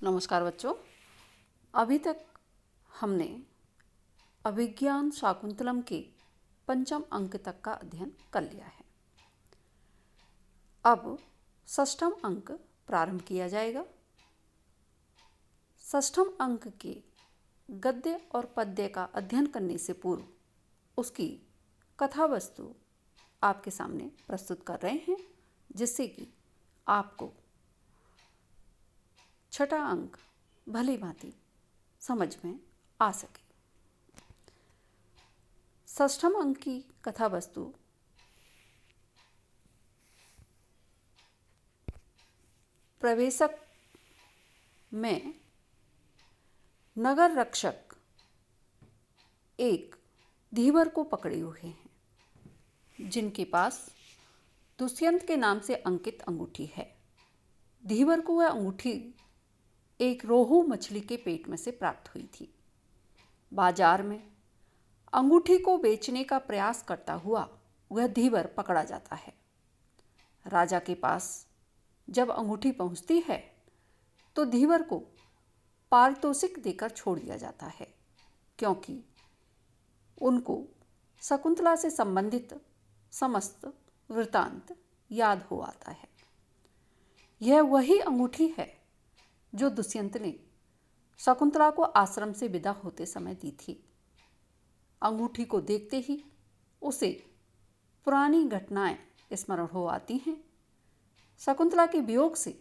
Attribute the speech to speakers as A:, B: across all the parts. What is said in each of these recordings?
A: नमस्कार बच्चों। अभी तक हमने अभिज्ञान शाकुंतलम के पंचम अंक तक का अध्ययन कर लिया है। अब षष्ठम अंक प्रारंभ किया जाएगा। षष्ठम अंक के गद्य और पद्य का अध्ययन करने से पूर्व उसकी कथा वस्तु आपके सामने प्रस्तुत कर रहे हैं, जिससे कि आपको छठा अंक भली भांति समझ में आ सके। षष्ठम अंक की कथा वस्तु प्रवेशक में नगर रक्षक एक धीवर को पकड़े हुए हैं, जिनके पास दुष्यंत के नाम से अंकित अंगूठी है। धीवर को वह अंगूठी एक रोहू मछली के पेट में से प्राप्त हुई थी। बाजार में अंगूठी को बेचने का प्रयास करता हुआ वह धीवर पकड़ा जाता है। राजा के पास जब अंगूठी पहुंचती है तो धीवर को पारितोषिक देकर छोड़ दिया जाता है, क्योंकि उनको शकुंतला से संबंधित समस्त वृतांत याद हो आता है। यह वही अंगूठी है जो दुष्यंत ने शकुंतला को आश्रम से विदा होते समय दी थी। अंगूठी को देखते ही उसे पुरानी घटनाएं स्मरण हो आती हैं। शकुंतला के वियोग से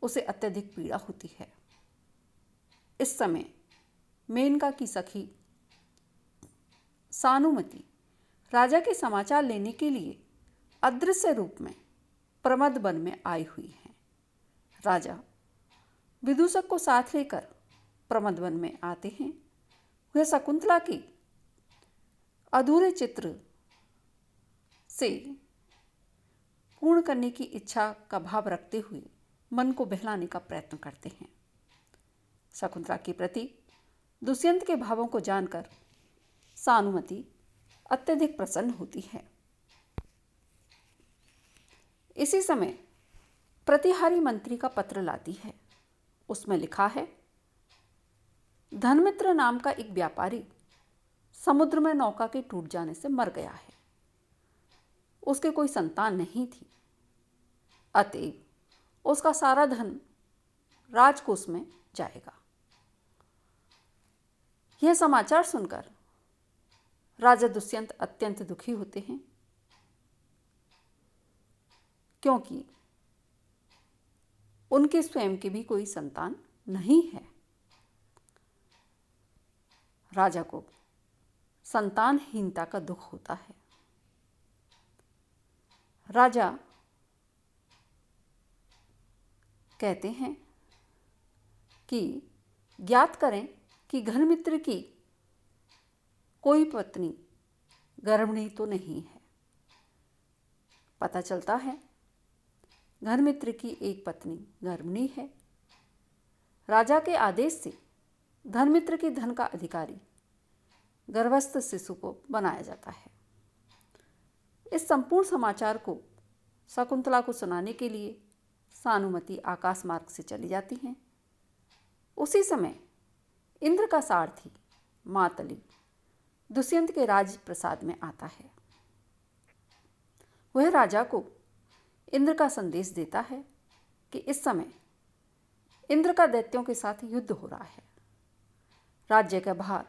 A: उसे अत्यधिक पीड़ा होती है। इस समय मेनका की सखी सानुमति राजा के समाचार लेने के लिए अदृश्य रूप में प्रमद वन में आई हुई है। राजा विदूषक को साथ लेकर प्रमद वन में आते हैं। वह शकुंतला की अधूरे चित्र से पूर्ण करने की इच्छा का भाव रखते हुए मन को बहलाने का प्रयत्न करते हैं। शकुंतला के प्रति दुष्यंत के भावों को जानकर सानुमति अत्यधिक प्रसन्न होती है। इसी समय प्रतिहारी मंत्री का पत्र लाती है। उसमें लिखा है, धनमित्र नाम का एक व्यापारी समुद्र में नौका के टूट जाने से मर गया है। उसके कोई संतान नहीं थी, अतएव उसका सारा धन राजकोष में जाएगा। यह समाचार सुनकर राजा दुष्यंत अत्यंत दुखी होते हैं, क्योंकि उनके स्वयं के भी कोई संतान नहीं है। राजा को संतानहीनता का दुख होता है। राजा कहते हैं कि ज्ञात करें कि घरमित्र की कोई पत्नी गर्भिणी तो नहीं है। पता चलता है घरमित्र की एक पत्नी गर्भिणी है। राजा के आदेश से धनमित्र के धन का अधिकारी गर्भस्थ शिशु को बनाया जाता है। इस संपूर्ण समाचार को शकुंतला को सुनाने के लिए सानुमति आकाश मार्ग से चली जाती हैं। उसी समय इंद्र का सारथी मातली दुष्यंत के राज प्रसाद में आता है। वह राजा को इंद्र का संदेश देता है कि इस समय इंद्र का दैत्यों के साथ युद्ध हो रहा है। राज्य का भार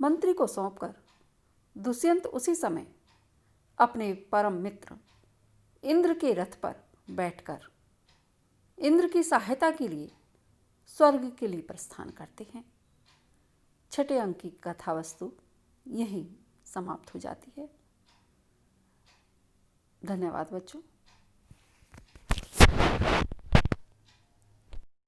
A: मंत्री को सौंपकर दुष्यंत उसी समय अपने परम मित्र इंद्र के रथ पर बैठकर इंद्र की सहायता के लिए स्वर्ग के लिए प्रस्थान करते हैं। छठे अंक की कथा वस्तु यहीं समाप्त हो जाती है। धन्यवाद बच्चों।